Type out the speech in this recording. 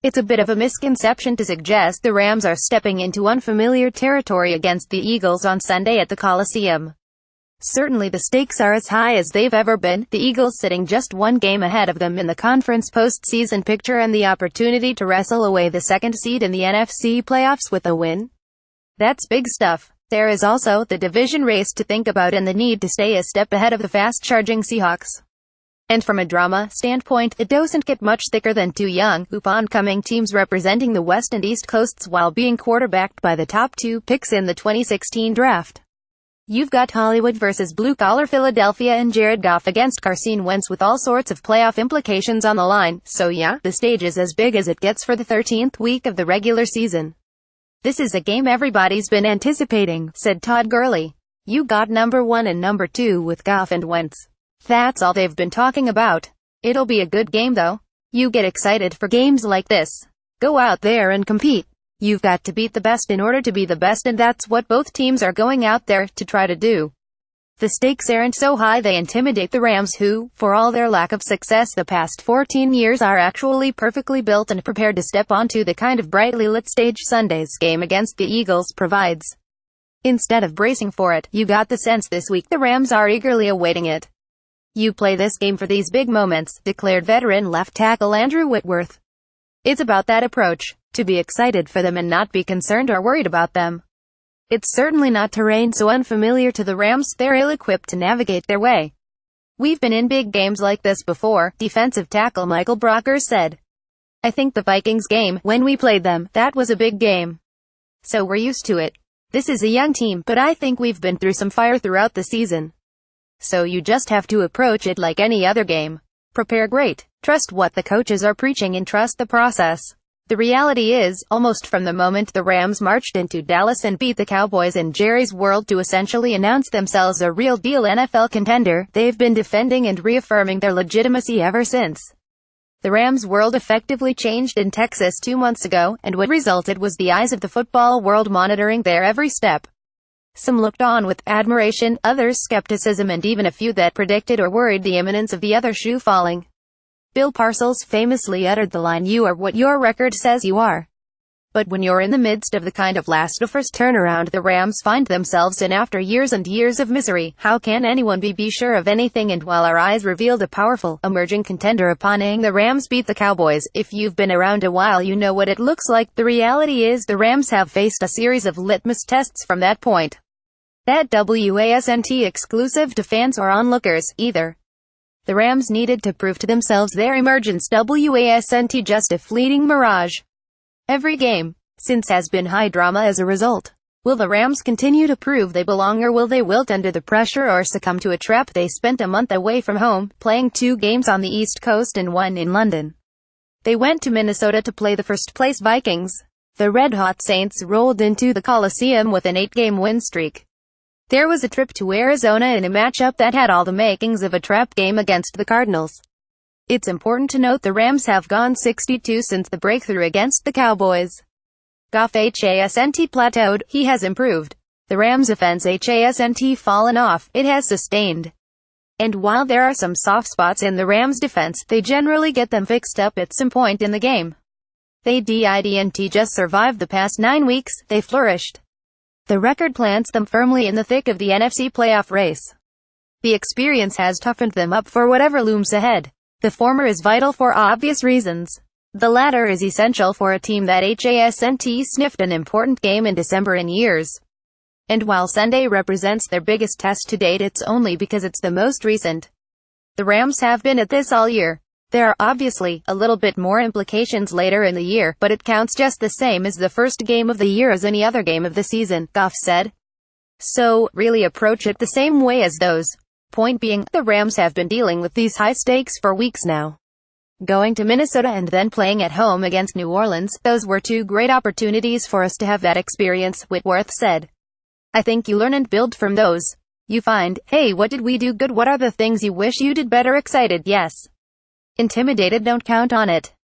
It's a bit of a misconception to suggest the Rams are stepping into unfamiliar territory against the Eagles on Sunday at the Coliseum. Certainly the stakes are as high as they've ever been, the Eagles sitting just one game ahead of them in the conference postseason picture and the opportunity to wrestle away the second seed in the NFC playoffs with a win. That's big stuff. There is also the division race to think about and the need to stay a step ahead of the fast-charging Seahawks. And from a drama standpoint, it doesn't get much thicker than two young, up-and-coming teams representing the West and East Coasts while being quarterbacked by the top two picks in the 2016 draft. You've got Hollywood versus blue-collar Philadelphia and Jared Goff against Carson Wentz with all sorts of playoff implications on the line, so yeah, the stage is as big as it gets for the 13th week of the regular season. This is a game everybody's been anticipating, said Todd Gurley. You got number 1 and number 2 with Goff and Wentz. That's all they've been talking about. It'll be a good game though. You get excited for games like this. Go out there and compete. You've got to beat the best in order to be the best, and that's what both teams are going out there to try to do. The stakes aren't so high they intimidate the Rams who, for all their lack of success the past 14 years, are actually perfectly built and prepared to step onto the kind of brightly lit stage Sunday's game against the Eagles provides. Instead of bracing for it, you got the sense this week the Rams are eagerly awaiting it. You play this game for these big moments, declared veteran left tackle Andrew Whitworth. It's about that approach, to be excited for them and not be concerned or worried about them. It's certainly not terrain so unfamiliar to the Rams they're ill-equipped to navigate their way. We've been in big games like this before, defensive tackle Michael Brockers said. I think the Vikings game, when we played them, that was a big game. So we're used to it. This is a young team, but I think we've been through some fire throughout the season. So you just have to approach it like any other game. Prepare great, trust what the coaches are preaching and trust the process. The reality is, almost from the moment the Rams marched into Dallas and beat the Cowboys in Jerry's World to essentially announce themselves a real-deal NFL contender, they've been defending and reaffirming their legitimacy ever since. The Rams' world effectively changed in Texas 2 months ago, and what resulted was the eyes of the football world monitoring their every step. Some looked on with admiration, others skepticism, and even a few that predicted or worried the imminence of the other shoe falling. Bill Parcells famously uttered the line, "You are what your record says you are." But when you're in the midst of the kind of last-to-first turnaround the Rams find themselves in after years and years of misery, how can anyone be sure of anything? And while our eyes revealed a powerful, emerging contender upon seeing the Rams beat the Cowboys, if you've been around a while you know what it looks like. The reality is the Rams have faced a series of litmus tests from that point. That wasn't exclusive to fans or onlookers, either. The Rams needed to prove to themselves their emergence wasn't just a fleeting mirage. Every game since has been high drama as a result. Will the Rams continue to prove they belong, or will they wilt under the pressure or succumb to a trap? They spent a month away from home, playing 2 games on the East Coast and 1 in London. They went to Minnesota to play the first-place Vikings. The red-hot Saints rolled into the Coliseum with an 8-game win streak. There was a trip to Arizona in a matchup that had all the makings of a trap game against the Cardinals. It's important to note the Rams have gone 6-2 since the breakthrough against the Cowboys. Goff hasn't plateaued, he has improved. The Rams' offense hasn't fallen off, it has sustained. And while there are some soft spots in the Rams' defense, they generally get them fixed up at some point in the game. They didn't just survive the past 9 weeks, they flourished. The record plants them firmly in the thick of the NFC playoff race. The experience has toughened them up for whatever looms ahead. The former is vital for obvious reasons. The latter is essential for a team that hasn't sniffed an important game in December in years. And while Sunday represents their biggest test to date, it's only because it's the most recent. The Rams have been at this all year. There are obviously a little bit more implications later in the year, but it counts just the same as the first game of the year as any other game of the season, Goff said. So, really approach it the same way as those. Point being, the Rams have been dealing with these high stakes for weeks now. Going to Minnesota and then playing at home against New Orleans, those were 2 great opportunities for us to have that experience, Whitworth said. I think you learn and build from those. You find, hey, what did we do good? What are the things you wish you did better? Excited, yes. Intimidated, don't count on it.